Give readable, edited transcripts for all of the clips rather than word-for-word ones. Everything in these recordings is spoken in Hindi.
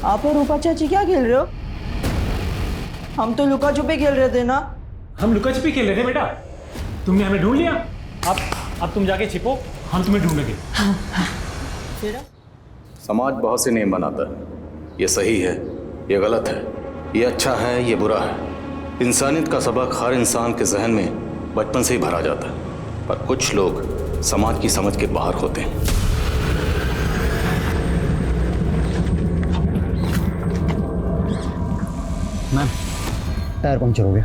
आप और रूपा चाची क्या खेल रहे हो? हम तो लुका छुपी खेल रहे थे ना। हम लुका छिपी खेल रहे थे बेटा, तुमने हमें ढूंढ लिया। अब तुम जाके छिपो, हम तुम्हें ढूंढेंगे। समाज बहुत से नियम बनाता है, ये सही है, ये गलत है, ये अच्छा है, ये बुरा है। इंसानियत का सबक हर इंसान के जहन में बचपन से ही भरा जाता है, पर कुछ लोग समाज की समझ के बाहर होते हैं। मैम, टायर पंक्चर हो गया।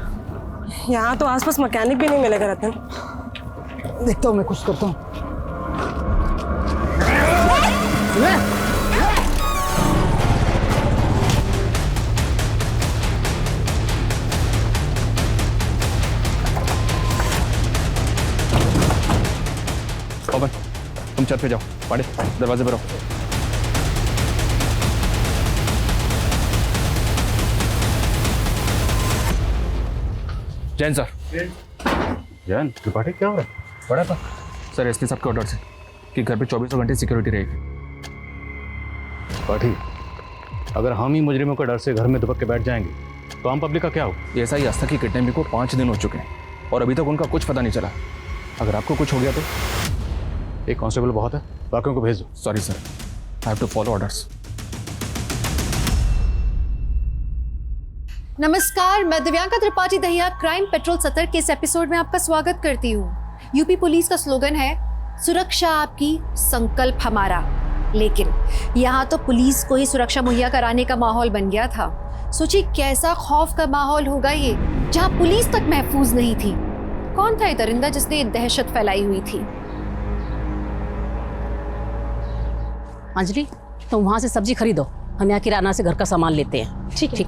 यहाँ तो आसपास मैकेनिक भी नहीं मिलेगा रतन। देखता हूँ, मैं कुछ करता हूँ। पवन, तुम छत पे जाओ, पाड़े दरवाजे पर रहो। जैन सर। जैन त्रिपाठी, क्या हो रहा है? बड़ा था सर, एसपी साहब के ऑर्डर से कि घर पे 24 घंटे सिक्योरिटी रहेगी। त्रिपाठी, अगर हम ही मुजरिमों के डर से घर में दुबक के बैठ जाएंगे तो आम पब्लिक का क्या हो? ऐसा ही आस्था की किडनैपिंग को 5 दिन हो चुके हैं और अभी तक उनका कुछ पता नहीं चला। अगर आपको कुछ हो गया तो? एक कांस्टेबल बहुत है, बाकियों को भेज दो। Sorry sir, I have to follow orders. नमस्कार, मैं दिव्यांका त्रिपाठी दहिया क्राइम पेट्रोल सतर के इस एपिसोड में आपका स्वागत करती हूँ। यूपी पुलिस का स्लोगन है सुरक्षा आपकी, संकल्प हमारा। लेकिन यहाँ तो पुलिस को ही सुरक्षा मुहैया कराने का माहौल बन गया था। सोचिए कैसा खौफ का माहौल होगा ये, जहाँ पुलिस तक महफूज नहीं थी। कौन था ये दरिंदा जिसने ये दहशत फैलाई हुई थी? अंजलि, तुम वहां से सब्जी खरीदो, हम यहाँ किराना से घर का सामान लेते हैं। ठीक है।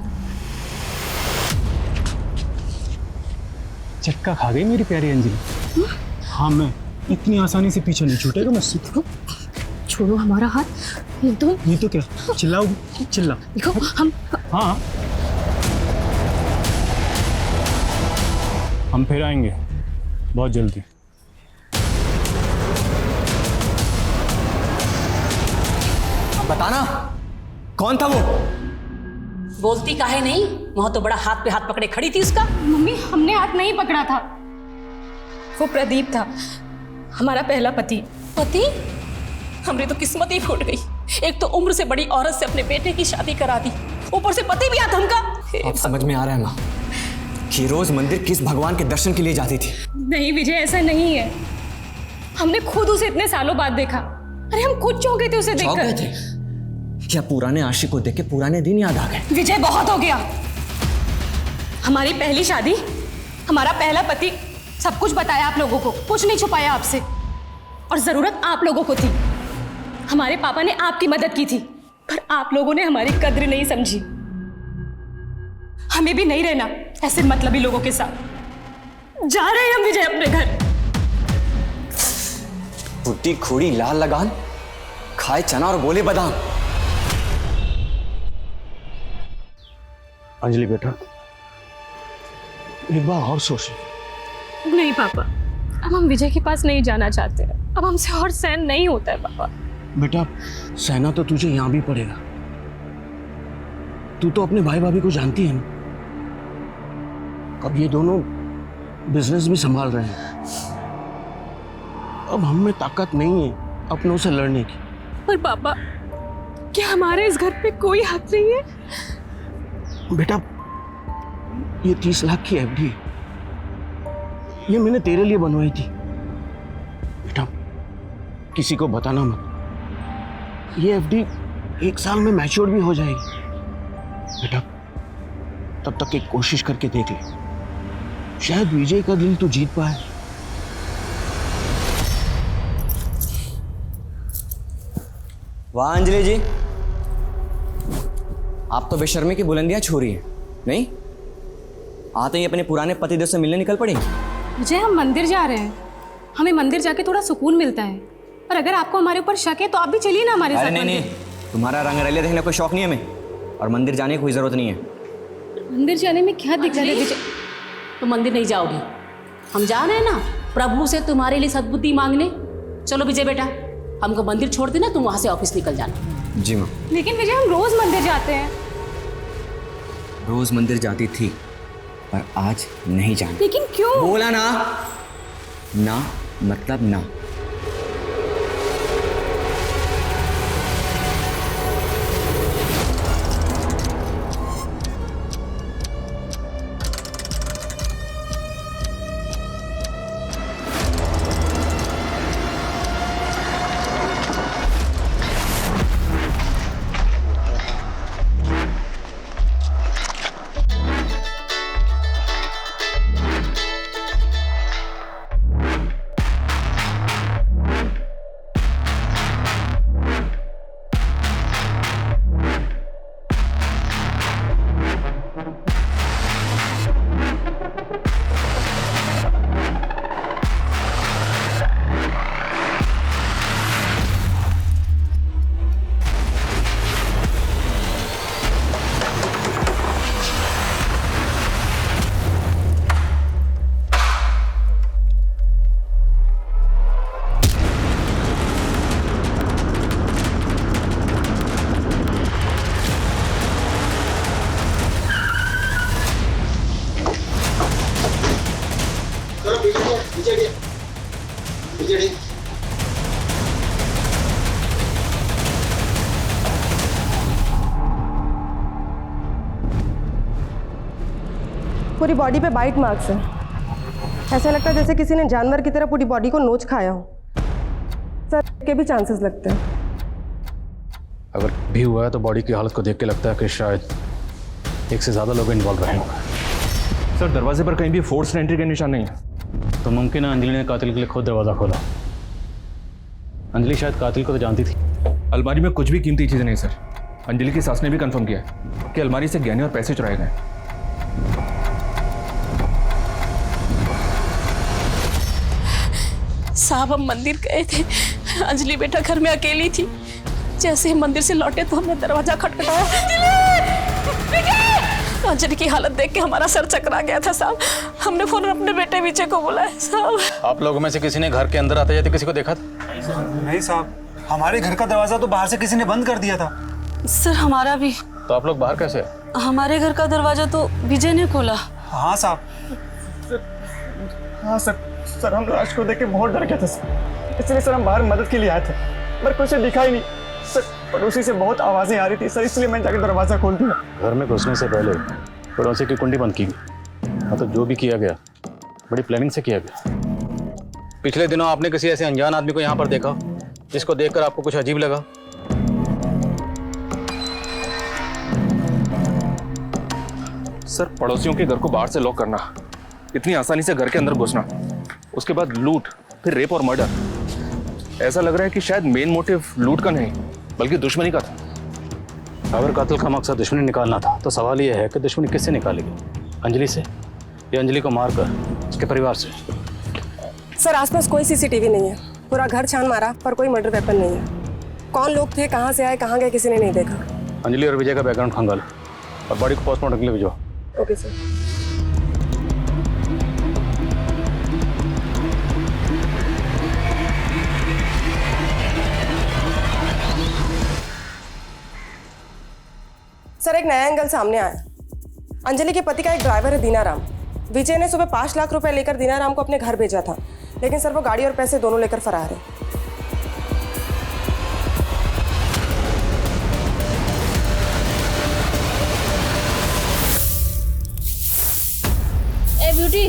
चक्का खा गई मेरी प्यारी अंजलि। हाँ, मैं इतनी आसानी से पीछे नहीं छूटेगा मुझसे। छोड़ो हमारा हाथ। ये तो क्या चिल्लाओ, चिल्ला। देखो हम। हाँ, हम फिर आएंगे बहुत जल्दी। बताना कौन था वो? बोलती काहे नहीं? वहां तो बड़ा हाथ पे हाथ पकड़े खड़ी थी उसका। मम्मी, हमने हाथ नहीं पकड़ा था, वो प्रदीप था, हमारा पहला पति। पति? हमरी तो किस्मत ही फूट गई। एक तो उम्र से बड़ी औरत से अपने बेटे की शादी करा दी, ऊपर से पति भी आता हमका। अब समझ में आ रहा है माँ कि रोज मंदिर किस भगवान के दर्शन के लिए जाती थी। नहीं विजय, ऐसा नहीं है। हमने खुद उसे इतने सालों बाद देखा। अरे हम खुद चौंक गए थे उसे चौंक गए देखकर। थे या पुराने आशिक को देख के पुराने दिन याद आ गए? विजय, बहुत हो गया। हमारी पहली शादी, हमारा पहला पति, सब कुछ बताया आप लोगों को, कुछ नहीं छुपाया आपसे। और जरूरत आप लोगों को थी। हमारे पापा ने आपकी मदद की थी, पर आप लोगों ने हमारी कद्र नहीं समझी। हमें भी नहीं रहना ऐसे मतलबी लोगों के साथ। जा रहे हैं हम विजय अपने घर। बुद्धि खोड़ी लाल लगान, खाए चना और बोले बादाम। अंजलि बेटा, एक बार और सोच। नहीं पापा, अब हम विजय के पास नहीं जाना चाहते हैं। अब हमसे और सहन नहीं होता है पापा। बेटा, सहना तो तुझे यहां भी पड़ेगा। तू तो अपने भाई भाभी को जानती है ना। अब ये दोनों बिजनेस भी संभाल रहे हैं। अब हम में ताकत नहीं है अपनों से लड़ने की। पर पापा, क्या हमारे इस घर पे कोई हक नहीं है? बेटा, ये 30 लाख की एफडी है, ये मैंने तेरे लिए बनवाई थी। बेटा, किसी को बताना मत। ये एफडी 1 साल में मैच्योर भी हो जाएगी। बेटा, तब तक एक कोशिश करके देख ले, शायद विजय का दिल तो जीत पाए। वाह अंजलि जी, आप तो बेशर्मी की बुलंदियां छू रही हैं। नहीं, आते ही अपने पुराने पतिदेव से मिलने निकल पड़ी। विजय, हम मंदिर जा रहे हैं। हमें मंदिर जाके थोड़ा सुकून मिलता है। पर अगर आपको हमारे ऊपर शक है तो आप भी चलिए ना हमारे साथ। नहीं, तुम्हारा रंगरलिया देखने का कोई शौक नहीं है हमें, और मंदिर जाने की कोई जरूरत नहीं है। मंदिर जाने में क्या दिक्कत है विजय? तुम मंदिर नहीं जाओगी, हम जा रहे हैं ना प्रभु से तुम्हारे लिए सद्बुद्धि मांगने। चलो विजय बेटा, हमको मंदिर छोड़ देना, तुम वहां से ऑफिस निकल जाना। जी माँ। लेकिन विजय हम रोज मंदिर जाते हैं। रोज मंदिर जाती थी पर आज नहीं जाना। लेकिन क्यों? बोला ना, ना मतलब ना। पूरी बॉडी पे बाइट मार्क्स हैं। ऐसा लगता है जैसे किसी ने जानवर की तरह पूरी बॉडी को नोच खाया हो। सर के भी चांसेस लगते हैं। अगर भी हुआ है तो बॉडी की हालत को देख के लगता है कि शायद एक से ज़्यादा लोग इन्वॉल्व रहे होंगे। सर दरवाजे पर कहीं भी फोर्स एंट्री के निशान नहीं है। तो मुमकिन है अंजलि ने कातिल के लिए खुद दरवाज़ा खोला। अंजलि शायद कातिल को तो जानती थी। अलमारी में कुछ भी कीमती चीज़ें नहीं सर। अंजलि की सास ने भी कंफर्म किया है कि अलमारी से गहने और पैसे चुराए गए। साहब हम मंदिर गए थे, अंजलि बेटा घर में अकेली थी। जैसे ही मंदिर से लौटे तो हमने दरवाजा खटखटाया। अंजलि की हालत देख के हमारा सर चकरा गया था साहब। हमने फौरन अपने बेटे विजय को बुलाया साहब। आप लोगों में से किसी ने घर के अंदर आते जाते किसी को देखा था? नहीं साहब, हमारे घर का दरवाजा तो बाहर से किसी ने बंद कर दिया था। सर हमारा भी। तो आप लोग बाहर कैसे? हमारे घर का दरवाजा तो विजय ने खोला। हाँ साहब। हाँ सर, हम लाश को देख के बहुत डर गए थे सर, इसलिए सर हम बाहर मदद के लिए आए थे, पर कुछ दिखा ही नहीं सर। पड़ोसी से बहुत आवाजें आ रही थी सर, इसलिए मैंने जाकर दरवाजा खोल दिया। घर में घुसने से पहले पड़ोसी की कुंडी बंद की गई। मतलब जो भी किया गया बड़ी प्लानिंग से किया गया। पिछले दिनों आपने किसी ऐसे अनजान आदमी को यहाँ पर देखा जिसको देखकर आपको कुछ अजीब लगा? सर पड़ोसियों के घर को बाहर से लॉक करना, इतनी आसानी से घर के अंदर घुसना, उसके बाद लूट, फिर रेप और मर्डर। ऐसा लग रहा है कि शायद मेन मोटिव लूट का नहीं बल्कि दुश्मनी का था। अगर कातिल का मकसद दुश्मनी निकालना था तो सवाल यह है कि दुश्मनी किससे निकालेगी? अंजलि से या अंजलि को मारकर उसके परिवार से? सर आसपास कोई सीसीटीवी नहीं है। पूरा घर छान मारा पर कोई मर्डर वेपन नहीं है। कौन लोग थे, कहाँ से आए, कहाँ गए, किसी ने नहीं देखा। अंजलि और विजय का बैकग्राउंड खंगालो और बॉडी को पोस्टमार्टम के लिए भेजो। Okay sir. सर एक नया एंगल सामने आया। अंजलि के पति का एक ड्राइवर है दीनाराम। विजय ने सुबह 5 लाख रुपए लेकर दीनाराम को अपने घर भेजा था, लेकिन सर वो गाड़ी और पैसे दोनों लेकर फरार है। ए ब्यूटी,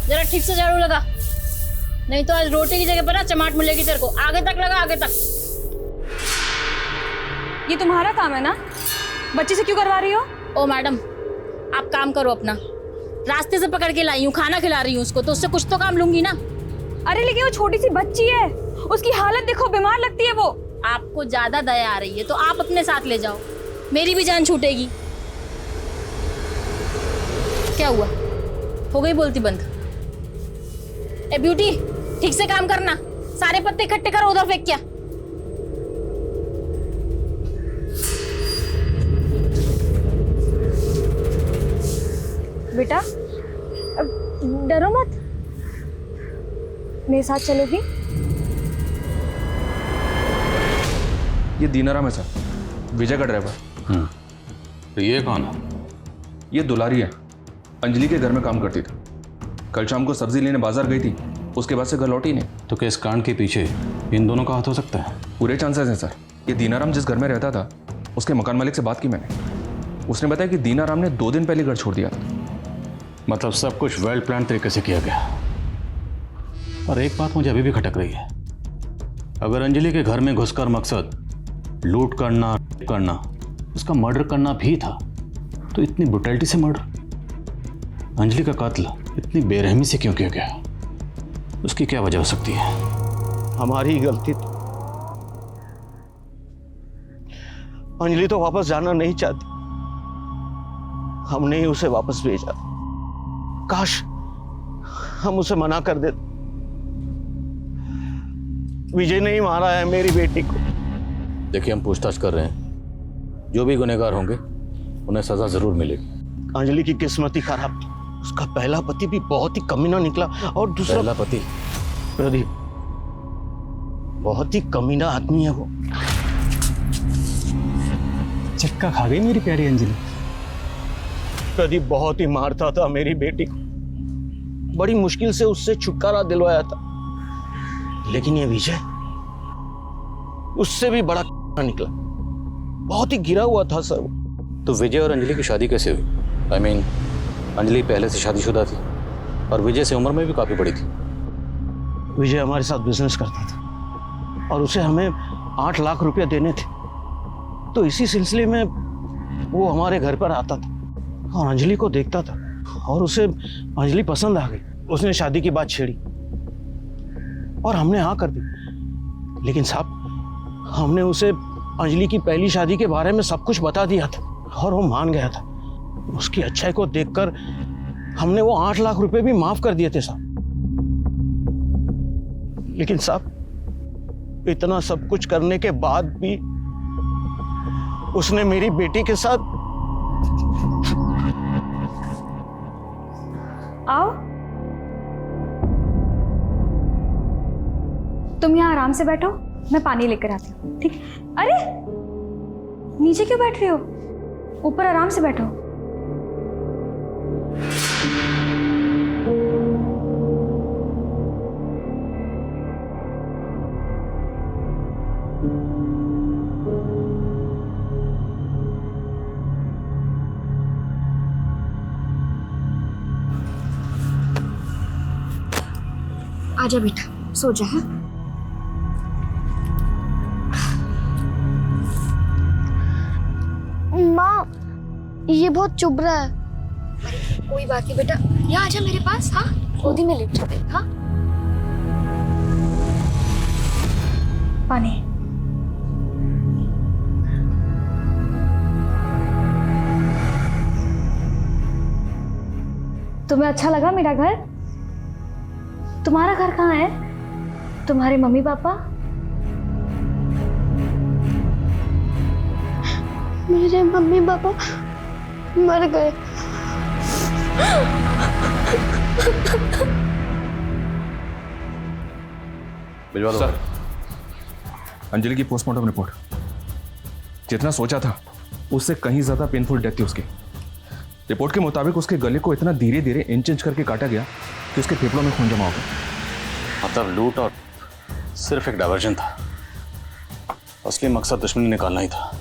जरा ठीक से झाड़ू लगा, नहीं तो आज रोटी की जगह पर ना चमाट मिलेगी तेरे को। आगे तक लगा, आगे तक। ये तुम्हारा काम है ना, बच्ची से क्यों करवा रही हो? ओ मैडम, आप काम करो अपना। रास्ते से पकड़ के लाई हूँ, खाना खिला रही हूँ उसको, तो उससे कुछ तो काम लूंगी ना। अरे लेकिन वो छोटी सी बच्ची है, उसकी हालत देखो, बीमार लगती है वो। आपको ज्यादा दया आ रही है तो आप अपने साथ ले जाओ, मेरी भी जान छूटेगी। क्या हुआ, हो गई बोलती बंद? ए ब्यूटी, ठीक से काम करना, सारे पत्ते इकट्ठे करो, उधर फेंक क्या। बेटा डरो मत, मेरे साथ चलोगी? ये दीनाराम है सर, विजय का ड्राइवर। तो ये कौन है? ये दुलारी है, अंजलि के घर में काम करती थी। कल शाम को सब्जी लेने बाजार गई थी, उसके बाद से घर लौटी नहीं। तो क्या इस कांड के पीछे इन दोनों का हाथ हो सकता है? पूरे चांसेस हैं सर। ये दीनाराम जिस घर में रहता था, उसके मकान मालिक से बात की मैंने। उसने बताया कि दीनाराम ने 2 दिन पहले घर छोड़ दिया था। मतलब सब कुछ वेल प्लान तरीके से किया गया। और एक बात मुझे अभी भी खटक रही है, अगर अंजलि के घर में घुसकर मकसद लूट करना उसका मर्डर करना भी था, तो इतनी ब्रुटैलिटी से मर्डर, अंजलि का कत्ल इतनी बेरहमी से क्यों किया गया? उसकी क्या वजह हो सकती है? हमारी ही गलती थी। अंजलि तो वापस जाना नहीं चाहती, हमने ही उसे वापस भेजा। काश हम उसे मना कर देते। विजय ने ही मारा है मेरी बेटी को। देखिए, हम पूछताछ कर रहे हैं, जो भी गुनहगार होंगे उन्हें सजा जरूर मिलेगी। अंजलि की किस्मत ही खराब थी। उसका पहला पति भी बहुत ही कमीना निकला, और दूसरा पहला पति प्रदीप बहुत ही कमीना आदमी है वो। चक्का खा गई मेरी प्यारी अंजलि। प्रदीप बहुत ही मारता था मेरी बेटी को, बड़ी मुश्किल से उससे छुटकारा दिलवाया था। लेकिन ये विजय उससे भी बड़ा निकला, बहुत ही गिरा हुआ था सर वो। तो विजय और अंजलि की शादी कैसे हुई? I mean, अंजलि पहले से शादीशुदा थी और विजय से उम्र में भी काफी बड़ी थी। विजय हमारे साथ बिजनेस करता था और उसे हमें 8 लाख रुपए देने थे। तो इसी सिलसिले में वो हमारे घर पर आता था और अंजलि को देखता था, और उसे अंजलि पसंद आ गई। उसने शादी की बात छेड़ी और हमने हाँ कर दी। लेकिन साहब, हमने उसे अंजलि की पहली शादी के बारे में सब कुछ बता दिया था और वो मान गया था। उसकी अच्छाई को देखकर हमने वो 8 लाख रुपए भी माफ कर दिए थे साहब। लेकिन साहब, इतना सब कुछ करने के बाद भी उसने मेरी बेटी के साथ। आओ, तुम यहाँ आराम से बैठो, मैं पानी लेकर आती हूँ, ठीक? अरे नीचे क्यों बैठ रही हो? ऊपर आराम से बैठो। आजा बेटा, सो जा। हाँ, माँ, ये बहुत चुभ रहा है। कोई बात नहीं बेटा, यहाँ आजा मेरे पास। हाँ, गोदी में लेट जाते। हाँ, पानी। तुम्हें अच्छा लगा मेरा घर? तुम्हारा घर कहाँ है? तुम्हारे मम्मी पापा? मेरे मम्मी पापा मर गए। भिजवा दो सर, अंजलि की पोस्टमार्टम रिपोर्ट। जितना सोचा था उससे कहीं ज्यादा पेनफुल डेथ थी उसकी। रिपोर्ट के मुताबिक उसके गले को इतना धीरे धीरे इंच इंच करके काटा गया कि उसके फेफड़ों में खून जमा हो गया। मतलब लूट और सिर्फ एक डायवर्जन था, असली मकसद दुश्मनी निकालना ही था।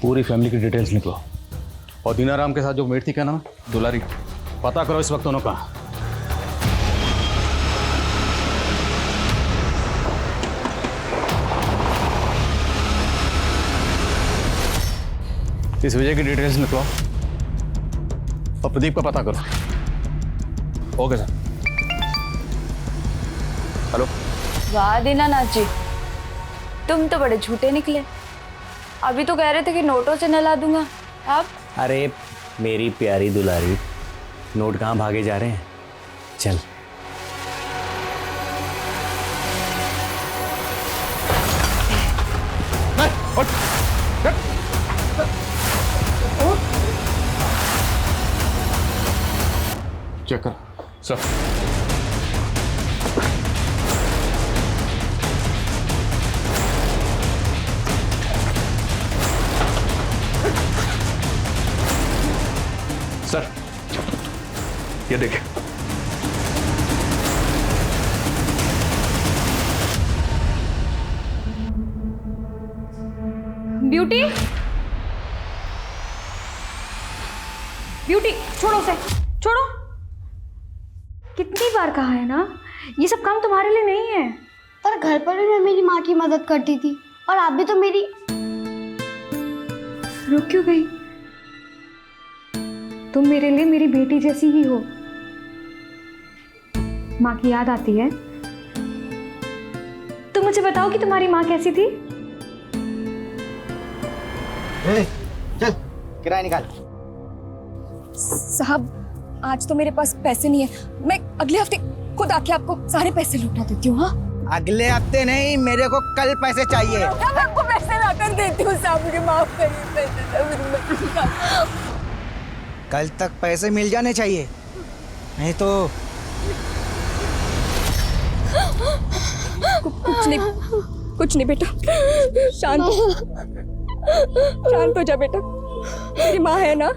पूरी फैमिली की डिटेल्स निकलो। और दीनाराम के साथ जो मेट थी, क्या नाम है? दुलारी। पता करो इस वक्त दोनों का। इस विजय की डिटेल्स निकलो और प्रदीप का पता करो। Okay sir. हेलो। वाह दीनानाथ जी, तुम तो बड़े झूठे निकले। अभी तो कह रहे थे कि नोटों से नहला दूंगा, अब? अरे मेरी प्यारी दुलारी, नोट कहाँ भागे जा रहे हैं? चल। चेक कर सर। सर ये देखिए। ब्यूटी, ब्यूटी छोड़ो उसे, छोड़ो। कितनी बार कहा है ना, ये सब काम तुम्हारे लिए नहीं है। पर घर पर भी मैं मेरी माँ की मदद करती थी और आप भी तो मेरी। रुक क्यों गई? तुम मेरे लिए मेरी बेटी जैसी ही हो। माँ की याद आती है? तुम मुझे बताओ कि तुम्हारी माँ कैसी थी? चल किराया निकाल। साहब आज तो मेरे पास पैसे नहीं है, मैं अगले हफ्ते खुद आके आपको सारे पैसे लौटा देती हूँ। हाँ अगले हफ्ते नहीं, मेरे को कल पैसे चाहिए। मैं आपको पैसे लाकर देती हूँ साहब, मुझे माफ करिए। पैसे कल तक पैसे मिल जाने चाहिए, नहीं तो कुछ नहीं बेटा, शांत हो जा बेटा, मेरी माँ है ना।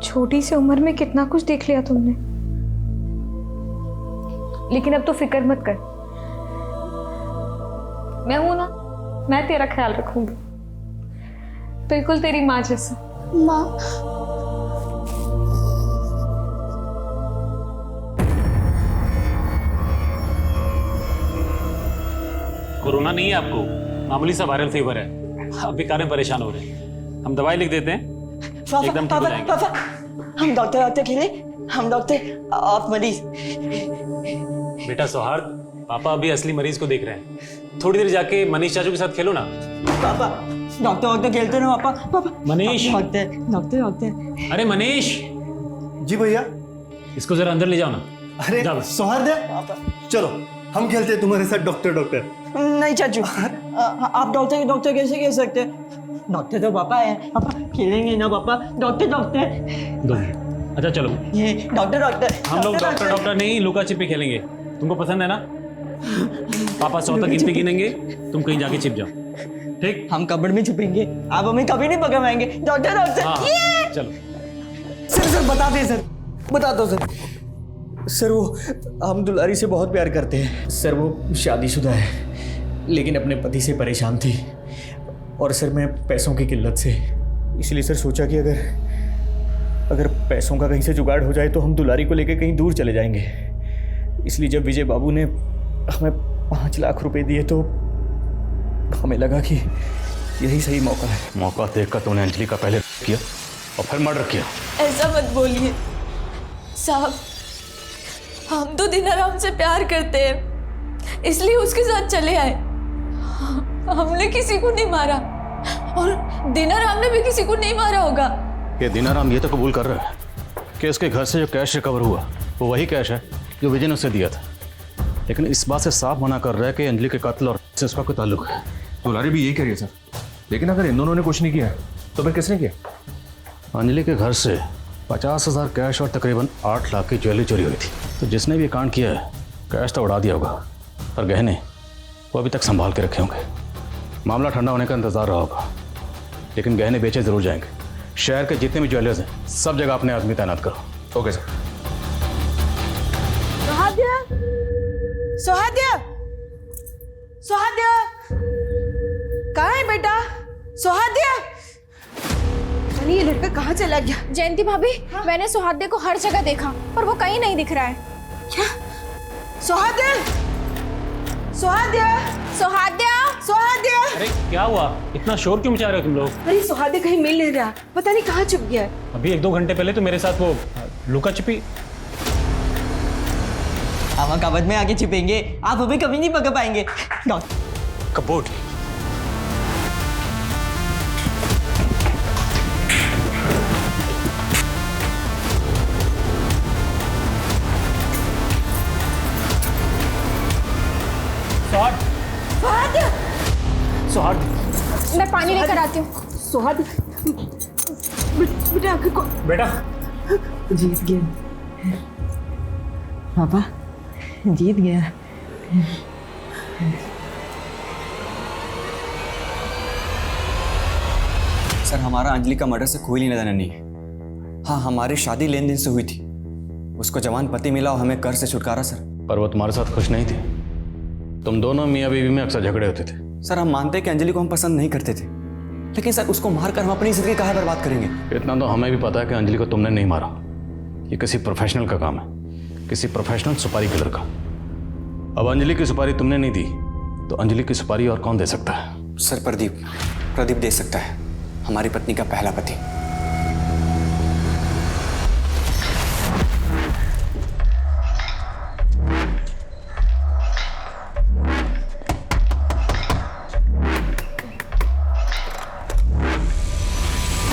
छोटी सी उम्र में कितना कुछ देख लिया तुमने, लेकिन अब तो फिक्र मत कर, मैं हूं ना, मैं तेरा ख्याल रखूंगी, बिल्कुल तेरी माँ जैसा। माँ कोरोना नहीं है आपको, मामूली सा वायरल फीवर है। आप बेकार में परेशान हो रहे हैं, हम दवाई लिख देते हैं, एकदम ठीक हो जाएंगे। हम डॉक्टर खेले, हम डॉक्टर, आप मरीज। बेटा सौहार्द, पापा अभी असली मरीज को देख रहे हैं, थोड़ी देर जाके मनीष चाचू के साथ खेलो ना। पापा डॉक्टर खेलते ना पापा। मनीष, डॉक्टर। अरे मनीष जी भैया। इसको जरा अंदर ले जाओ ना। अरे सौहार्द, चलो हम खेलते हैं तुम्हारे साथ डॉक्टर। नहीं चाचू, आप डॉक्टर कैसे कह सकते हैं? डॉक्टर तो पापा है, पापा खेलेंगे ना पापा। डॉक्टर दो मिनट। अच्छा चलो, ये डॉक्टर हम लोग डॉक्टर नहीं, लुका छिपी खेलेंगे। तुमको पसंद है ना? पापा 100 तक गिनती गिनेंगे, तुम कहीं जाके छिप जाओ, ठीक? हम कबड़ में छुपेंगे, आप हमें कभी नहीं पकड़ पाएंगे। डॉक्टर हाँ, चलो। सर बता दें सर, बता दो सर वो हम दुलारी से बहुत प्यार करते हैं सर। वो शादीशुदा है, लेकिन अपने पति से परेशान थी, और सर मैं पैसों की किल्लत से, इसलिए सर सोचा कि अगर पैसों का कहीं से जुगाड़ हो जाए तो हम दुलारी को लेकर कहीं दूर चले जाएंगे। इसलिए जब विजय बाबू ने हमें 5 लाख रुपए दिए तो हमें लगा कि यही सही मौका है। मौका देखकर तूने अंजलि का पहले किया और फिर मर्डर किया। ऐसा मत बोलिए साहब, हम तो दिनाराम से प्यार करते हैं, इसलिए उसके साथ चले आए। हमने किसी को नहीं मारा, और दिनाराम ने भी किसी को नहीं मारा होगा। ये दिनाराम ये तो कबूल कर रहा है कि उसके घर से जो कैश रिकवर हुआ वो वही कैश है जो विजय ने उसे दिया था, लेकिन इस बात से साफ मना कर रहा है कि अंजलि के कत्ल और से उसका कोई ताल्लुक है। दुलारी भी यही कह रही है सर, लेकिन अगर इन दोनों ने कुछ नहीं किया तो फिर किसने किया? अंजलि के घर से 50,000 कैश और तकरीबन 8 लाख की ज्वेलरी चोरी हुई थी। तो जिसने भी कांड किया है, कैश तो उड़ा दिया होगा, पर गहने वो अभी तक संभाल के रखे होंगे। मामला ठंडा होने का इंतजार रहा होगा, लेकिन गहने बेचे जरूर जाएंगे। शहर के जितने भी ज्वेलर्स हैं, सब जगह अपने आदमी तैनात करो। Okay sir. सुहाद्या कहाँ है बेटा? सुहाद्या, अरे ये लड़का कहाँ चला गया? जयंती भाभी, मैंने सुहाद्या को हर जगह देखा, पर वो कहीं नहीं दिख रहा है। क्या? सुहाद्या, सुहाद्या, सुहाद्या, सुहाद्या। अरे क्या हुआ, इतना शोर क्यों मचा रहे हो तुम लोग? अरे सुहाद्या कहीं मिल नहीं रहा, पता नहीं कहाँ छुप गया है। अभी 1-2 घंटे पहले तो मेरे साथ वो लुका छिपी। हम कबर्ड में आके छिपेंगे, आप हमें कभी नहीं पकड़ पाएंगे। कबोर्ड। सुहाद्या, मैं पानी लेकर आती हूँ। सुहाद्या, बेटा बेटा जीत गया पापा, जीत गया। सर हमारा अंजलि का मर्डर से कोई लेना देना नहीं है। हाँ, हमारी शादी लेन देन से हुई थी। उसको जवान पति मिला और हमें कर्ज से छुटकारा सर। पर वो तुम्हारे साथ खुश नहीं थी। तुम दोनों मियाँ बीवी में अक्सर झगड़े होते थे। सर हम मानते हैं कि अंजलि को हम पसंद नहीं करते थे, लेकिन सर उसको मारकर हम अपनी जिंदगी काहे बर्बाद करेंगे? इतना तो हमें भी पता है कि अंजलि को तुमने नहीं मारा। ये किसी प्रोफेशनल का काम है, किसी प्रोफेशनल सुपारी किलर का। अब अंजलि की सुपारी तुमने नहीं दी तो अंजलि की सुपारी और कौन दे सकता है? सर प्रदीप दे सकता है, हमारी पत्नी का पहला पति।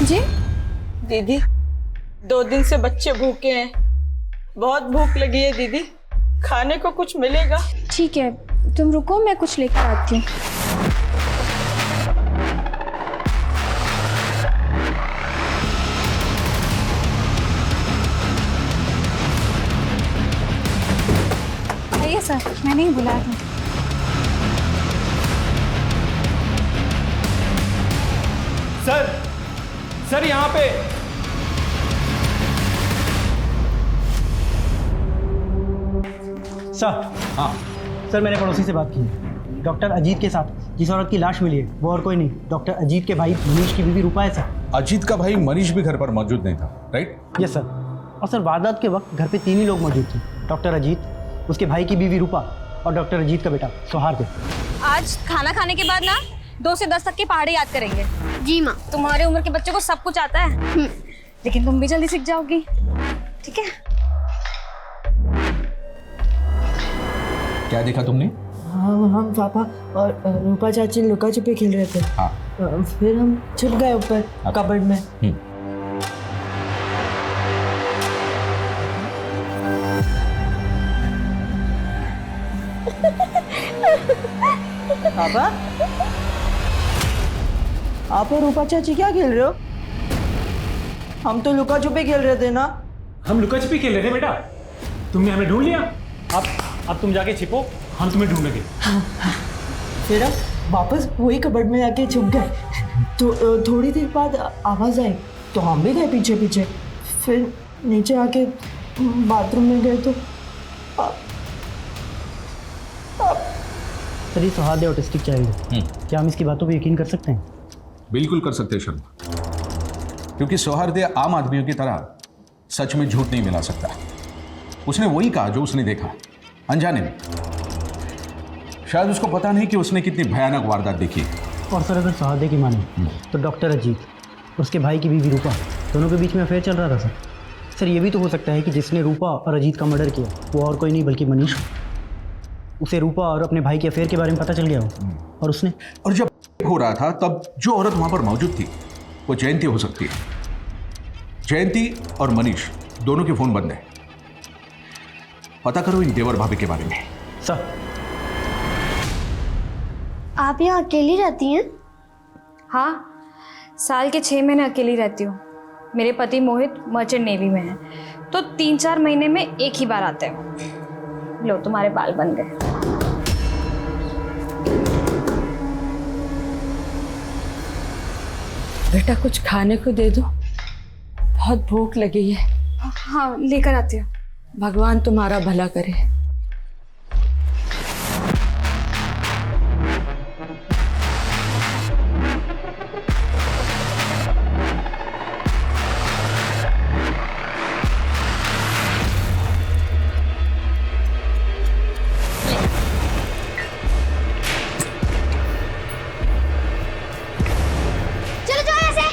जी दीदी, 2 दिन से बच्चे भूखे हैं, बहुत भूख लगी है दीदी, खाने को कुछ मिलेगा? ठीक है, तुम रुको, मैं कुछ लेकर आती हूँ। आइए सर, मैंने ही बुलाया था। सर यहाँ पे सर, हाँ सर, मैंने पड़ोसी से बात की है। डॉक्टर अजीत के साथ जिस औरत की लाश मिली है वो और कोई नहीं, डॉक्टर अजीत के भाई मनीष की बीवी रूपा है सर। अजीत का भाई मनीष भी घर पर मौजूद नहीं था, राइट? Yes sir. और सर वारदात के वक्त घर पे 3 ही लोग मौजूद थे, डॉक्टर अजीत, उसके भाई की बीवी रूपा और डॉक्टर अजीत का बेटा सौहार्द। आज खाना खाने के बाद ना 2 से 10 तक की पहाड़ी याद करेंगे। जी माँ। तुम्हारे उम्र के बच्चों को सब कुछ आता है, लेकिन तुम भी जल्दी सीख जाओगी, ठीक है? क्या देखा तुमने? हम पापा और रूपा चाची लुका छिपी खेल रहे थे। हाँ। फिर हम छिप गए ऊपर कबर्ड में। पापा, आप और रूपा चाची क्या खेल रहे हो? हम तो लुका छुपी खेल रहे थे ना। हम लुका छिपी खेल रहे थे बेटा, तुमने हमें ढूंढ लिया। अब तुम जाके छिपो, हम तुम्हें ढूंढेंगे। फिर हम वापस वही कबर्ड में जाके छुप गए। तो थोड़ी देर बाद आवाज़ आई तो हम भी गए पीछे पीछे। फिर नीचे आके बाथरूम में गए तो सर, ये सौहार्द ऑटिस्टिक चाइल्ड है। क्या हम इसकी बातों पर यकीन कर सकते हैं? बिल्कुल कर सकते हैं शर्मा, क्योंकि सौहार्द आम आदमियों की तरह सच में झूठ नहीं मिला सकता। उसने वही कहा जो उसने देखा, अनजाने में। शायद उसको पता नहीं कि उसने कितनी भयानक वारदात देखी। और सर, अगर सौहार्द की माने तो डॉक्टर अजीत और उसके भाई की बीवी रूपा दोनों के बीच में अफेयर चल रहा था सर। सर, ये भी तो हो सकता है कि जिसने रूपा और अजीत का मर्डर किया वो और कोई नहीं बल्कि मनीष। उसे रूपा और अपने भाई के अफेयर के बारे में पता चल गया हो और उसने। और जब हो रहा था तब जो औरत वहां पर मौजूद थी वो जयंती हो सकती है। जयंती और मनीष दोनों के फोन बंद है। पता करो इन देवर भाभी के बारे में। सर, आप यहाँ अकेली रहती हैं? हाँ, साल के 6 महीने अकेली रहती हूँ। मेरे पति मोहित मर्चेंट नेवी में है, तो 3-4 महीने में एक ही बार आते हैं। लो, तुम्हारे बाल बन गए। बेटा कुछ खाने को दे दो, बहुत भूख लगी है। हाँ, लेकर आती हूँ। भगवान तुम्हारा भला करे। चलो जाओ यहाँ से।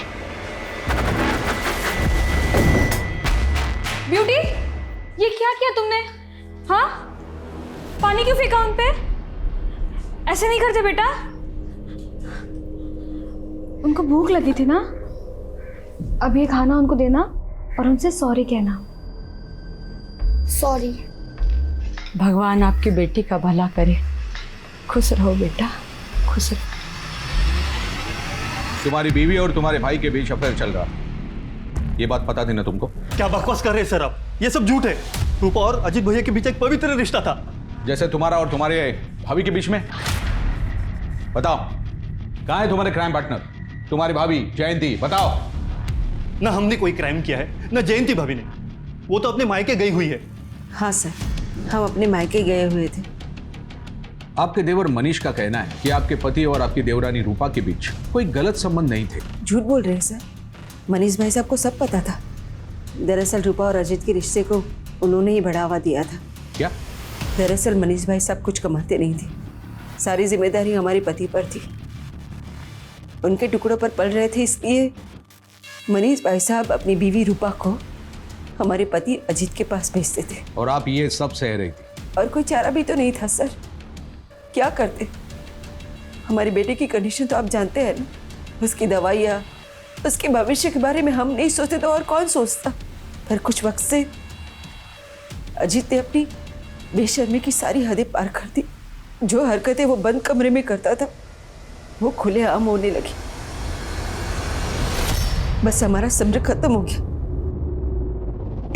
ब्यूटी, ये क्या किया तुमने? हाँ, पानी क्यों फेंका उन पे? ऐसे नहीं करते बेटा। उनको भूख लगी थी ना, अब ये खाना उनको देना और उनसे सॉरी कहना। सॉरी। भगवान आपकी बेटी का भला करे। खुश रहो बेटा, खुश रहो। तुम्हारी बीवी और तुम्हारे भाई के बीच अफेयर चल रहा, ये बात पता थी ना तुमको? क्या बकवास कर रहे हैं सर आप? ये सब झूठ है। रूपा और अजीत भैया के बीच एक पवित्र रिश्ता था। जैसे तुम्हारा और तुम्हारे भाभी के बीच में। बताओ, कहाँ है तुम्हारे क्राइम पार्टनर, तुम्हारी भाभी जयंती? बताओ। ना हमने कोई क्राइम किया है, ना जयंती भाभी ने। वो तो अपने मायके गई हुई है। हाँ सर, हम अपने मायके गए हुए थे। आपके देवर मनीष का कहना है कि आपके पति और आपकी देवरानी रूपा के बीच कोई गलत संबंध नहीं थे। झूठ बोल रहे हैं सर, मनीष भाई साहब को सब पता था। दरअसल रूपा और अजीत के रिश्ते को उन्होंने ही बढ़ावा दिया था। क्या? दरअसल मनीष भाई सब कुछ कमाते नहीं थे, सारी जिम्मेदारी हमारे पति पर थी। उनके टुकड़ों पर पल रहे थे, इसलिए मनीष भाई साहब अपनी बीवी रूपा को हमारे पति अजीत के पास भेजते थे। और आप ये सब सह रही थी? और कोई चारा भी तो नहीं था सर, क्या करते। हमारे बेटे की कंडीशन तो आप जानते हैं ना, उसकी दवाइयाँ, उसके भविष्य के बारे में हम नहीं सोचते तो और कौन सोचता। पर कुछ वक्त से अजीत ने अपनी बेशर्मी की सारी हदें पार कर दी। जो हरकतें वो बंद कमरे में करता था वो खुलेआम होने लगी। बस हमारा सब्र खत्म हो गया,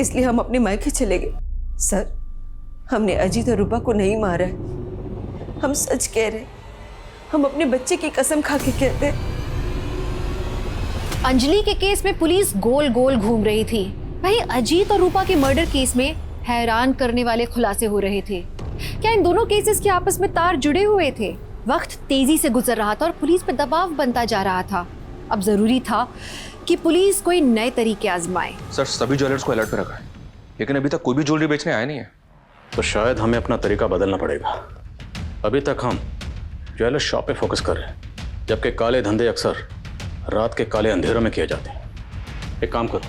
इसलिए हम अपने मायके चले गए। सर, हमने अजीत और रूपा को नहीं मारा है, हम सच कह रहे, हम अपने बच्चे की कसम खा के कहते हैं। अंजलि के केस में पुलिस गोल गोल घूम रही थी, वहीं अजीत और रूपा के मर्डर केस में हैरान करने वाले खुलासे हो रहे थे। क्या इन दोनों केसेस के आपस में तार जुड़े हुए थे? वक्त तेजी से गुजर रहा था और पुलिस पर दबाव बनता जा रहा था। अब जरूरी था कि पुलिस कोई नए तरीके आजमाए। सर, सभी ज्वेलर्स को अलर्ट पे रखा है, लेकिन अभी तक कोई भी ज्वेलरी बेचने आया नहीं है। तो शायद हमें अपना तरीका बदलना पड़ेगा। अभी तक हम ज्वेलर शॉप पे फोकस कर रहे हैं, जबकि काले धंधे अक्सर रात के काले अंधेरों में किए जाते हैं। एक काम करो,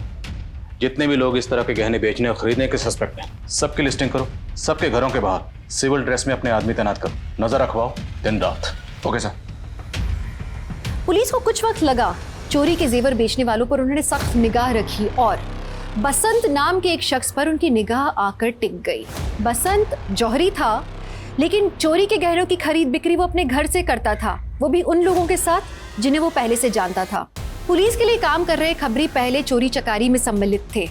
जितने भी लोग इस तरह के गहने बेचने और खरीदने के सस्पेक्ट हैं, सबकी लिस्टिंग करो, सबके घरों के बाहर सिविल ड्रेस में अपने आदमी तैनात करो, नजर रखवाओ दिन रात। Okay sir. पुलिस को कुछ वक्त लगा, चोरी के जेवर बेचने वालों पर उन्होंने सख्त निगाह रखी और बसंत नाम के एक शख्स पर उनकी निगाह आकर टिक गई। बसंत जौहरी था, लेकिन चोरी के गहनों की खरीद बिक्री वो अपने घर से करता था, वो भी उन लोगों के साथ जिन्हें वो पहले से जानता था। पुलिस के लिए काम कर रहे खबरी पहले चोरी चकारी में सम्मिलित थे।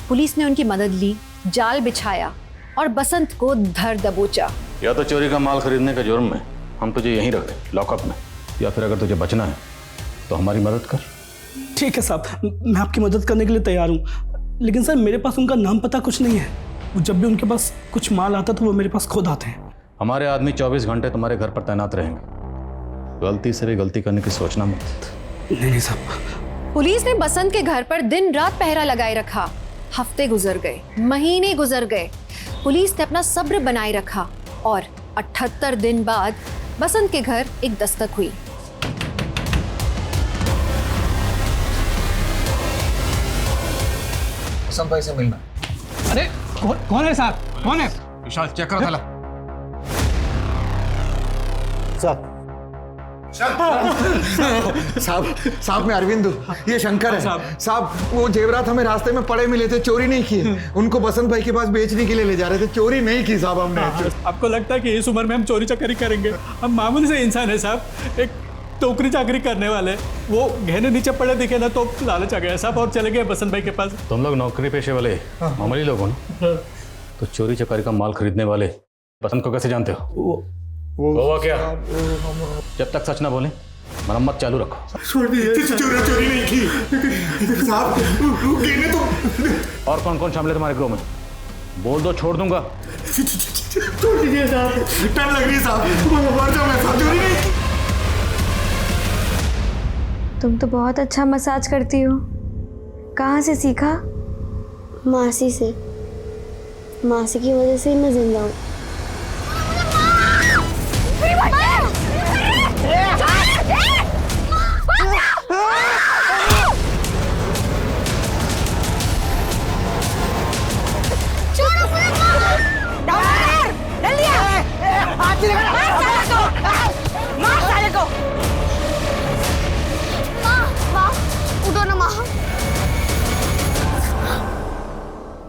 पुलिस ने उनकी मदद ली, जाल बिछाया और बसंत को धर दबोचा। या तो चोरी का माल खरीदने के जुर्म में हम तुझे यहीं रख दें, लॉकअप में, या फिर अगर तुझे बचना है तो हमारी मदद कर। ठीक है साहब, मैं आपकी मदद करने के लिए तैयार हूँ, लेकिन सर मेरे पास उनका नाम पता कुछ नहीं है। जब भी उनके पास कुछ माल आता तो वो मेरे पास खुद आते हैं। हमारे आदमी 24 घंटे तुम्हारे घर पर तैनात रहेंगे, गलती से भी गलती करने की सोचना मत। नहीं साहब। पुलिस ने बसंत के घर पर दिन रात पहरा लगाए रखा। हफ्ते गुजर गए, महीने गुजर गए, पुलिस ने अपना सब्र बनाए रखा और 78 दिन बाद बसंत के घर एक दस्तक हुई। बसंत भाई से मिलना। अरे कौन है साहब, कौन है? विशाल, चेक करो थाला। साहब मैं अरविंद हूँ, ये शंकर है। साहब वो जेवरात हमें रास्ते में पड़े मिले थे, चोरी नहीं किए, उनको बसंत भाई के पास बेचने के लिए ले जा रहे थे, चोरी नहीं की साहब हमने। आपको लगता है कि इस उम्र में हम चोरी चकारी करेंगे? हम मामूली से इंसान है साहब, एक टोकरी चाकरी करने वाले। वो गहने नीचे पड़े दिखे ना तो लालच आ गया साहब और चले गए बसंत भाई के पास। तुम लोग नौकरी पेशे वाले मामूली लोग हो ना, तो चोरी चकारी का माल खरीदने वाले बसंत को कैसे जानते हो? वो क्या? जब तक सच ना बोले मरम्मत चालू रखो। चोरी नहीं की साहब, गिने तो। और कौन कौन शामिल है तुम्हारे ग्रोह में? बोल दो, छोड़ दूंगा। छोड़ दीजिए साहब, डर लग रही है साहब, चोरी नहीं। तुम तो बहुत अच्छा मसाज करती हो, कहाँ से सीखा? मासी से। मासी की वजह से ही मैं जिंदा हूँ।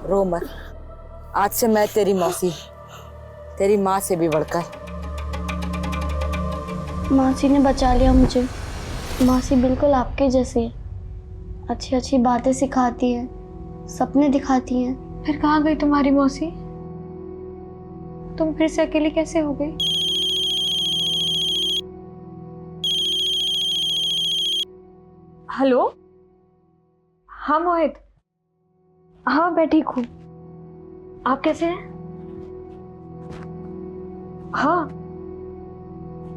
रो मत, आज से मैं तेरी मौसी, तेरी माँ से भी बढ़कर। मासी ने बचा लिया मुझे। मासी बिल्कुल आपके जैसी है, अच्छी अच्छी बातें सिखाती है, सपने दिखाती हैं। फिर कहाँ गई तुम्हारी मौसी? तुम फिर से अकेली कैसे हो गई? हेलो, हाँ मोहित, हाँ मैं ठीक हूँ। आप कैसे हैं? हाँ,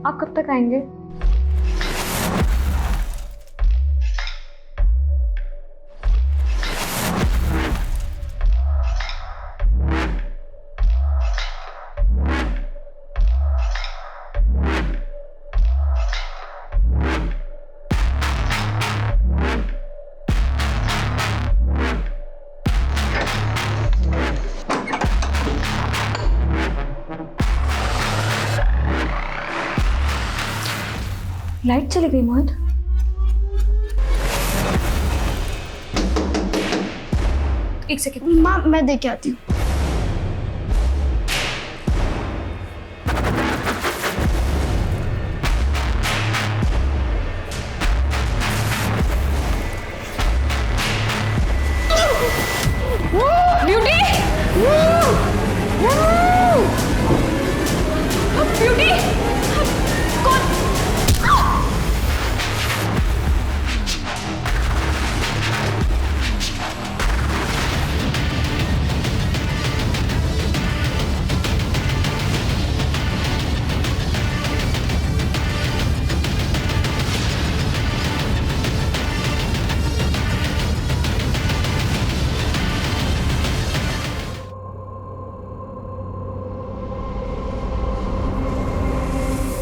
आप कब तक आएंगे? लाइट चली गई मोहित। एक सेकंड माँ, मैं देके आती हूँ। ब्यूटी! ब्यूटी! कौन?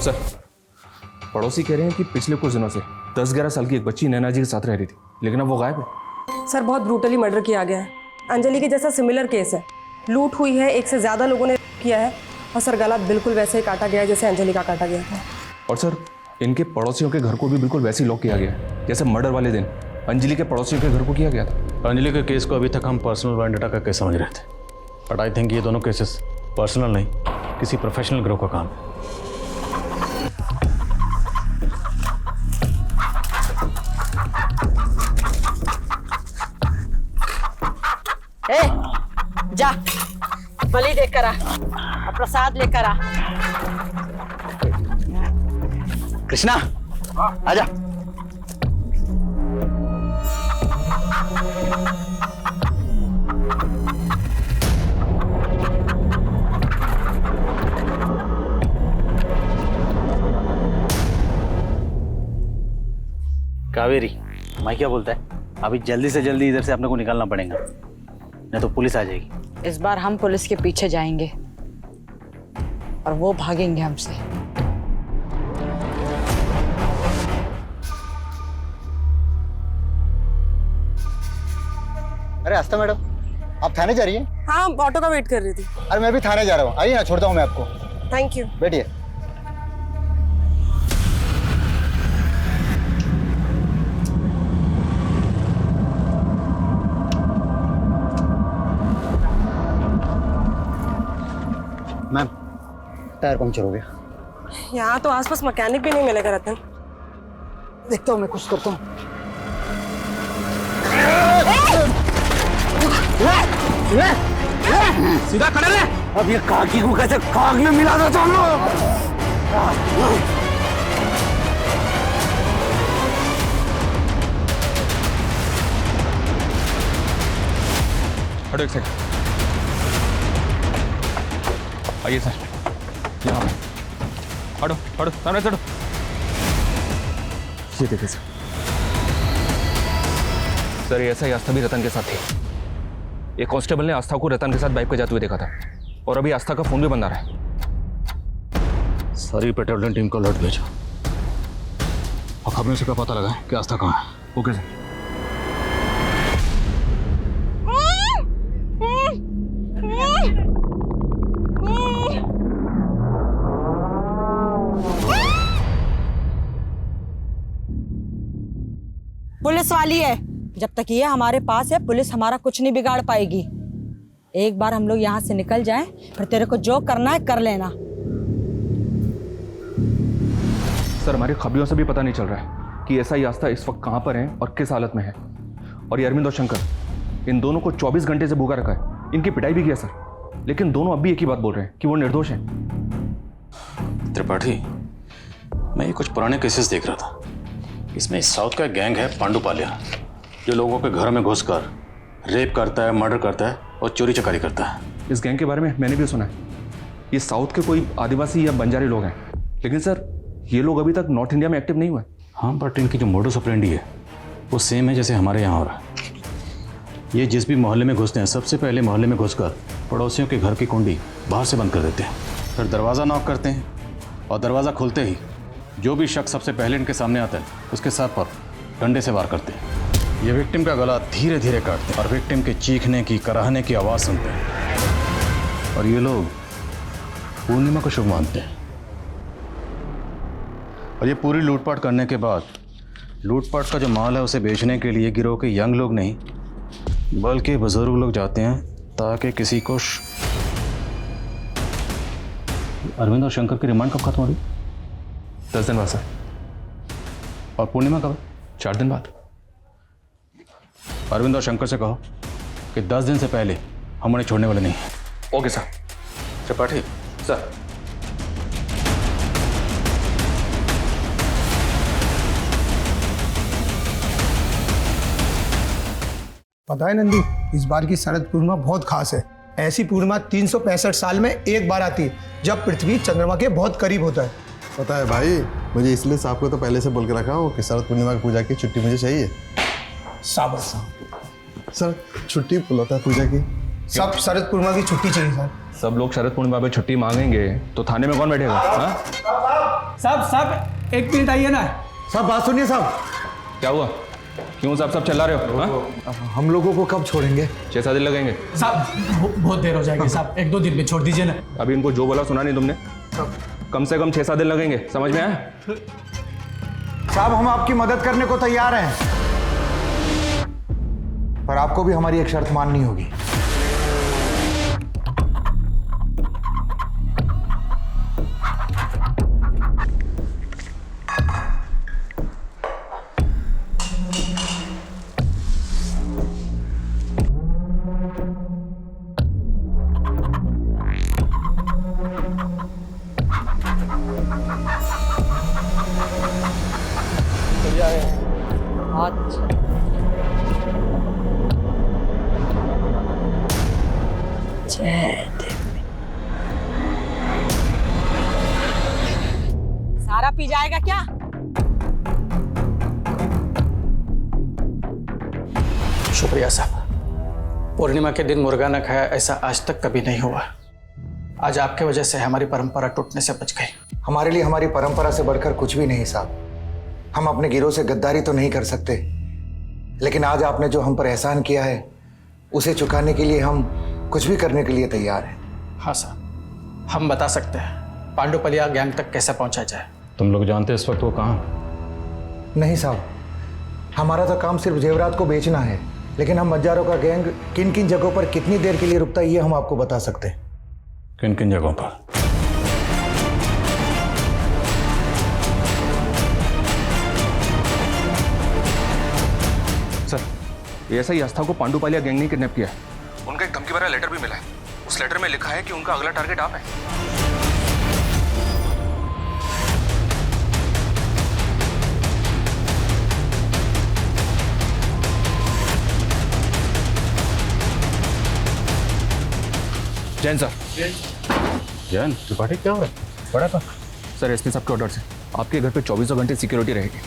सर, पड़ोसी कह रहे हैं कि पिछले कुछ दिनों से 10-11 साल की एक बच्ची नैना जी के साथ रह रही थी, लेकिन अब वो गायब है। सर, बहुत ब्रूटली मर्डर किया गया है। अंजलि के जैसा सिमिलर केस है। लूट हुई है, एक से ज़्यादा लोगों ने किया है, और सर गला बिल्कुल वैसे ही काटा गया है जैसे अंजलि का काटा गया था। और सर, इनके पड़ोसियों के घर को भी बिल्कुल वैसे ही लॉक किया गया है जैसे मर्डर वाले दिन अंजलि के पड़ोसियों के घर को किया गया था। अंजलि के केस को अभी तक हम पर्सनल वेंडेटा का केस समझ रहे थे, बट आई थिंक ये दोनों केसेस पर्सनल नहीं, किसी प्रोफेशनल ग्रुप का काम है। ए, जा बलि देकर आ और प्रसाद लेकर आ। कृष्णा, आजा। कावेरी, मैं क्या बोलता है, अभी जल्दी से जल्दी इधर से अपने को निकलना पड़ेगा, नहीं तो पुलिस आ जाएगी। इस बार हम पुलिस के पीछे जाएंगे और वो भागेंगे हमसे। अरे आस्था मैडम, आप थाने जा रही हैं? हाँ, ऑटो का वेट कर रही थी। अरे मैं भी थाने जा रहा हूँ, आइए ना, छोड़ता हूँ मैं आपको। Thank you. बैठिए। मैम, टायर पंक्चर हो गया। यहाँ तो आसपास मैकेनिक भी नहीं मिलेगा रतन। देखता हूँ मैं, कुछ करता हूँ। सीधा खड़े रहे। अब ये काकी को कैसे खाक में मिला दो तुम लोग। हटो एक सेकंड। आइए सर, यहाँ पे। हटो हटो, सामने से हटो। ये देखिए सर, ये ऐसा ही आस्था भी रतन के साथ थी। एक कांस्टेबल ने आस्था को रतन के साथ बाइक पे जाते हुए देखा था, और अभी आस्था का फोन भी बंद आ रहा है। सारी पेट्रोलियम टीम को अलर्ट भेजो और खबरों से पता लगा कि आस्था कहाँ है। Okay sir. पुलिस वाली है, जब तक ये हमारे पास है पुलिस हमारा कुछ नहीं बिगाड़ पाएगी। एक बार हम लोग यहाँ से निकल जाएं, फिर तेरे को जो करना है कर लेना। सर, हमारी खबरों से भी पता नहीं चल रहा है कि एसआई आस्था इस वक्त कहाँ पर है और किस हालत में है। और ये अरविंद और शंकर, इन दोनों को 24 घंटे से भूखा रखा है। इनकी पिटाई भी किया सर, लेकिन दोनों अब भी एक ही बात बोल रहे हैं कि वो निर्दोष हैं। त्रिपाठी, मैं ये कुछ पुराने केसेस देख रहा था। इसमें साउथ का गैंग है पांडुपाल्या, जो लोगों के घर में घुसकर रेप करता है, मर्डर करता है और चोरी चकारी करता है। इस गैंग के बारे में मैंने भी सुना है। ये साउथ के कोई आदिवासी या बंजारी लोग हैं, लेकिन सर ये लोग अभी तक नॉर्थ इंडिया में एक्टिव नहीं हुए। हाँ, बट इनकी जो मोडस ऑपरेंडी है वो सेम है जैसे हमारे यहाँ हो रहा है। ये जिस भी मोहल्ले में घुसते हैं, सबसे पहले मोहल्ले में घुसकर पड़ोसियों के घर की कुंडी बाहर से बंद कर देते हैं, फिर दरवाज़ा नॉक करते हैं और दरवाज़ा खुलते ही जो भी शख्स सबसे पहले इनके सामने आता है उसके सर पर डंडे से वार करते हैं। ये विक्टिम का गला धीरे धीरे काटते हैं और विक्टिम के चीखने की, कराहने की आवाज़ सुनते हैं। और ये लोग पूर्णिमा को शुभ मानते हैं। और ये पूरी लूटपाट करने के बाद लूटपाट का जो माल है उसे बेचने के लिए गिरोह के यंग लोग नहीं बल्कि बुजुर्ग लोग जाते हैं ताकि किसी को अरविंद और शंकर की रिमांड कब खत्म हो रही? 10 दिन बाद सर। और पूर्णिमा कब? 4 दिन बाद। अरविंद और शंकर से कहो कि 10 दिन से पहले हम उन्हें छोड़ने वाले नहीं हैं। Okay sir. त्रिपाठी सर। पता है नंदू, इस बार की शरद पूर्णिमा बहुत खास है। ऐसी पूर्णिमा 365 साल में एक बार आती है जब पृथ्वी चंद्रमा के बहुत करीब होता है। पता है भाई, मुझे इसलिए साहब को तो पहले से बोल के रखा हूँ कि शरद पूर्णिमा की पूजा की छुट्टी मुझे चाहिए। शाबाश सर, छुट्टी बुलाता है पूजा की। सब शरद पूर्णिमा की छुट्टी चाहिए सर। सब लोग शरद पूर्णिमा पे छुट्टी मांगेंगे तो थाने में कौन बैठेगा? हाँ? साहब 1 मिनट आइए ना। साहब बात सुनिए साहब। क्या हुआ? क्यों साहब सब चिल्ला रहे हो? हाँ? हम लोगों को कब छोड़ेंगे? 6-7 दिन लगेंगे साहब। बहुत देर हो जाएगी साहब, 1-2 दिन में छोड़ दीजिए ना। अभी इनको जो बोला सुना नहीं तुमने? कम से कम 6-7 दिन लगेंगे, समझ में आया? साहब हम आपकी मदद करने को तैयार हैं, पर आपको भी हमारी एक शर्त माननी होगी। सारा पी जाएगा क्या? शुक्रिया साहब। पूर्णिमा के दिन मुर्गा न खाया ऐसा आज तक कभी नहीं हुआ। आज आपके वजह से हमारी परंपरा टूटने से बच गई। हमारे लिए हमारी परंपरा से बढ़कर कुछ भी नहीं साहब। हम अपने गिरोह से गद्दारी तो नहीं कर सकते, लेकिन आज आपने जो हम पर एहसान किया है उसे चुकाने के लिए हम कुछ भी करने के लिए तैयार हैं। हाँ साहब, हम बता सकते हैं पांडुपलिया गैंग तक कैसे पहुंचा जाए। तुम लोग जानते हैं इस वक्त वो कहाँ? नहीं साहब, हमारा तो काम सिर्फ जेवरात को बेचना है, लेकिन हम मज्जारों का गैंग किन किन जगहों पर कितनी देर के लिए रुकता है ये हम आपको बता सकते हैं। किन किन जगहों पर? सर ये ऐसा ही आस्था को पांडुपालिया गैंग ने किडनैप किया है। उनका एक धमकी भरा लेटर भी मिला है। उस लेटर में लिखा है कि उनका अगला टारगेट आप है। जैन सर। जैन त्रिपाठी क्या हो रहा है? बड़ा था सर, एसपी साहब के ऑर्डर से आपके घर पे 24 घंटे सिक्योरिटी रहेगी।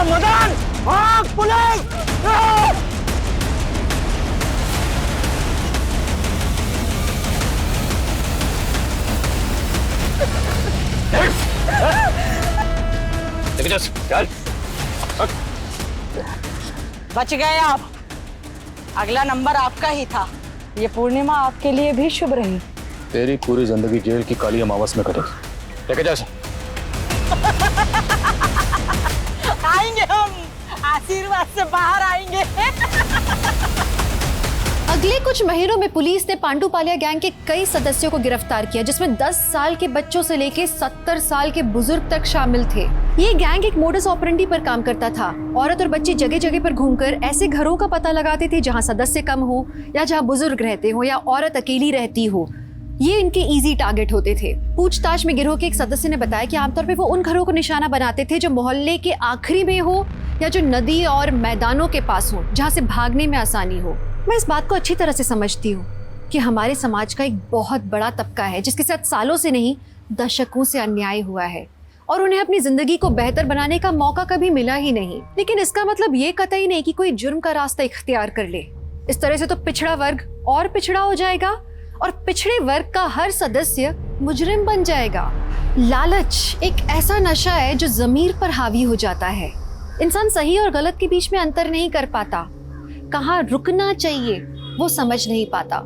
मदन भाग, पुलिस! चल। बच गए आप। अगला नंबर आपका ही था। ये पूर्णिमा आपके लिए भी शुभ रही। तेरी पूरी जिंदगी जेल की काली अमावस में कटेगी। लेके जा। आएंगे हम। आज आशीर्वाद से बाहर आएंगे। अगले कुछ महीनों में पुलिस ने पांडुपालिया गैंग के कई सदस्यों को गिरफ्तार किया, जिसमें 10 साल के बच्चों से लेकर 70 साल के बुजुर्ग तक शामिल थे। ये गैंग एक मोडस ऑपरेंडी पर काम करता था। औरत और बच्चे जगह जगह पर घूमकर ऐसे घरों का पता लगाते थे जहां सदस्य कम हो या जहां बुजुर्ग रहते हो या औरत अकेली रहती हो। ये इनके इजी टारगेट होते थे। पूछताछ में गिरोह के एक सदस्य ने बताया कि आमतौर पर वो उन घरों को निशाना बनाते थे जो मोहल्ले के आखिरी में हो या जो नदी और मैदानों के पास हो, जहाँ से भागने में आसानी हो। मैं इस बात को अच्छी तरह से समझती हूँ कि हमारे समाज का एक बहुत बड़ा तबका है जिसके साथ सालों से नहीं दशकों से अन्याय हुआ है और उन्हें अपनी जिंदगी को बेहतर बनाने का मौका कभी मिला ही नहीं। लेकिन इसका मतलब ये कतई नहीं कि कोई जुर्म का रास्ता इख्तियार कर ले। इस तरह से तो पिछड़ा वर्ग और पिछड़ा हो जाएगा और पिछड़े वर्ग का हर सदस्य मुजरिम बन जाएगा। लालच एक ऐसा नशा है जो ज़मीर पर हावी हो जाता है। इंसान सही और गलत के बीच में अंतर नहीं कर पाता, कहाँ रुकना चाहिए वो समझ नहीं पाता।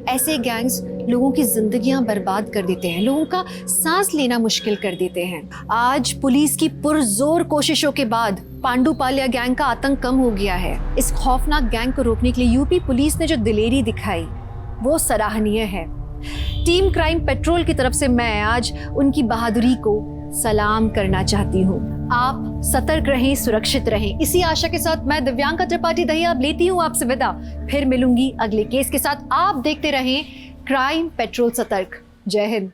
ऐसे गैंग्स लोगों की जिंदगियां बर्बाद कर देते हैं, लोगों का सांस लेना मुश्किल कर देते हैं। आज पुलिस की पुरजोर कोशिशों के बाद पांडुपालिया गैंग का आतंक कम हो गया है। इस खौफनाक गैंग को रोकने के लिए यूपी पुलिस ने जो दिलेरी दिखाई वो सराहनीय है। टीम क्राइम पेट्रोल की तरफ से मैं आज उनकी बहादुरी को सलाम करना चाहती हूँ। आप सतर्क रहें, सुरक्षित रहें। इसी आशा के साथ मैं दिव्यांका त्रिपाठी दहिया अब लेती हूँ आपसे विदा। फिर मिलूंगी अगले केस के साथ। आप देखते रहें क्राइम पेट्रोल सतर्क। जय हिंद।